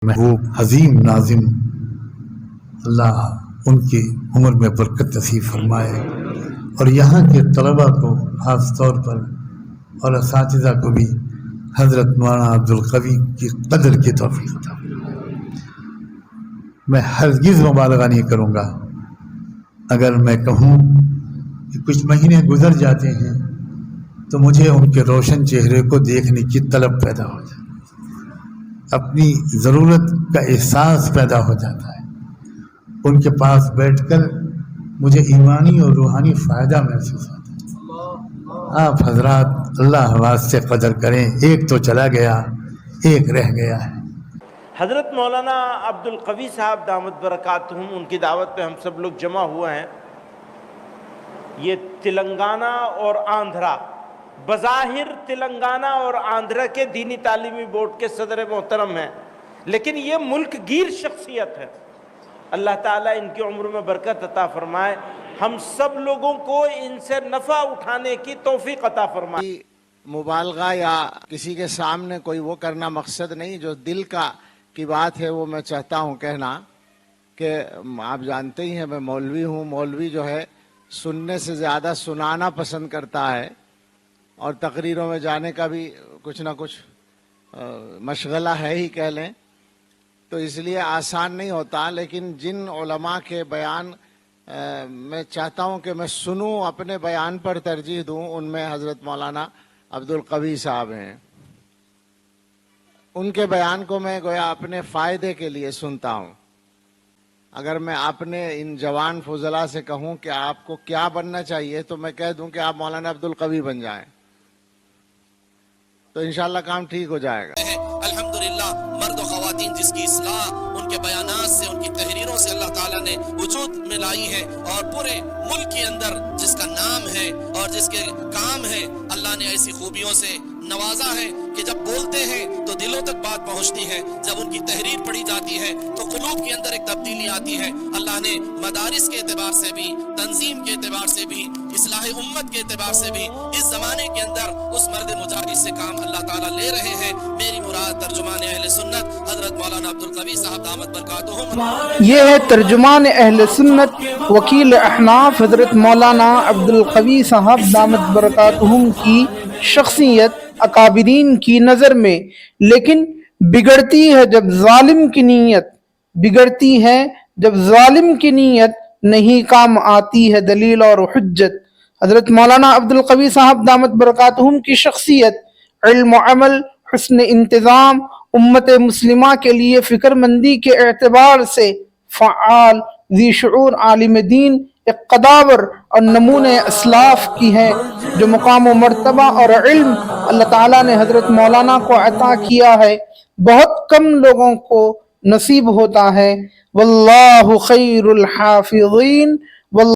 محبوب عظیم ناظم اللہ ان کی عمر میں برکت نصیب فرمائے، اور یہاں کے طلباء کو خاص طور پر اور اساتذہ کو بھی حضرت مولانا عبدالقوی کی قدر کی توفیق عطا فرمائے۔ میں ہرگز مبالغہ نہیں کروں گا اگر میں کہوں کہ کچھ مہینے گزر جاتے ہیں تو مجھے ان کے روشن چہرے کو دیکھنے کی طلب پیدا ہو جاتی ہے، اپنی ضرورت کا احساس پیدا ہو جاتا ہے۔ ان کے پاس بیٹھ کر مجھے ایمانی اور روحانی فائدہ محسوس ہوتا ہے۔ آپ حضرات اللہ واسطے قدر کریں، ایک تو چلا گیا، ایک رہ گیا ہے۔ حضرت مولانا عبدالقوی صاحب دامت برکاتہم، ان کی دعوت پہ ہم سب لوگ جمع ہوئے ہیں۔ یہ تلنگانہ اور آندھرا، بظاہر تلنگانہ اور آندھرا کے دینی تعلیمی بورڈ کے صدر محترم ہیں، لیکن یہ ملک گیر شخصیت ہے۔ اللہ تعالیٰ ان کی عمر میں برکت عطا فرمائے، ہم سب لوگوں کو ان سے نفع اٹھانے کی توفیق عطا فرمائے۔ مبالغہ یا کسی کے سامنے کوئی وہ کرنا مقصد نہیں، جو دل کی بات ہے وہ میں چاہتا ہوں کہنا کہ آپ جانتے ہی ہیں میں مولوی ہوں۔ مولوی جو ہے سننے سے زیادہ سنانا پسند کرتا ہے، اور تقریروں میں جانے کا بھی کچھ نہ کچھ مشغلہ ہے ہی کہہ لیں، تو اس لیے آسان نہیں ہوتا۔ لیکن جن علماء کے بیان میں چاہتا ہوں کہ میں سنوں، اپنے بیان پر ترجیح دوں، ان میں حضرت مولانا عبدالقوی صاحب ہیں۔ ان کے بیان کو میں گویا اپنے فائدے کے لیے سنتا ہوں۔ اگر میں اپنے ان جوان فضلاء سے کہوں کہ آپ کو کیا بننا چاہیے، تو میں کہہ دوں کہ آپ مولانا عبدالقوی بن جائیں، تو انشاءاللہ کام ٹھیک ہو جائے گا۔ الحمدللہ مرد و خواتین جس کی اصلاح ان کے بیانات سے، ان کی تحریروں سے اللہ تعالیٰ نے وجود میں لائی ہے، اور پورے ملک کے اندر جس کا نام ہے اور جس کے کام ہے، اللہ نے ایسی خوبیوں سے نوازا ہے کہ جب بولتے ہیں تو دلوں تک بات پہنچتی ہے، جب ان کی تحریر پڑھی جاتی ہے تو قلوب کے اندر ایک تبدیلی آتی ہے۔ اللہ نے مدارس کے اعتبار سے بھی، تنظیم کے اعتبار سے بھی، اصلاح امت کے اعتبار سے بھی اس زمانے کے اندر اس مرد مجاہد سے کام اللہ تعالیٰ لے رہے ہیں۔ میری مراد ترجمان اہل سنت حضرت مولانا عبدالقوی صاحب دامت برکاتہم۔ یہ ہے ترجمان اہل سنت وکیل احناف حضرت مولانا عبدالقوی صاحب دامت برکاتہم کی شخصیت اکابرین کی نظر میں، لیکن بگڑتی ہے جب ظالم کی نیت، بگڑتی ہے جب ظالم کی نیت نہیں کام آتی ہے دلیل اور حجت۔ حضرت مولانا عبدالقوی صاحب دامت برکاتہم کی شخصیت علم و عمل، حسن انتظام، امت مسلمہ کے لیے فکر مندی کے اعتبار سے فعال، ذی شعور عالم دین، ایک قداور اور نمونہ اسلاف کی ہے۔ جو مقام و مرتبہ اور علم اللہ تعالیٰ نے حضرت مولانا کو عطا کیا ہے، بہت کم لوگوں کو نصیب ہوتا ہے۔ واللہ خیر الحافظین۔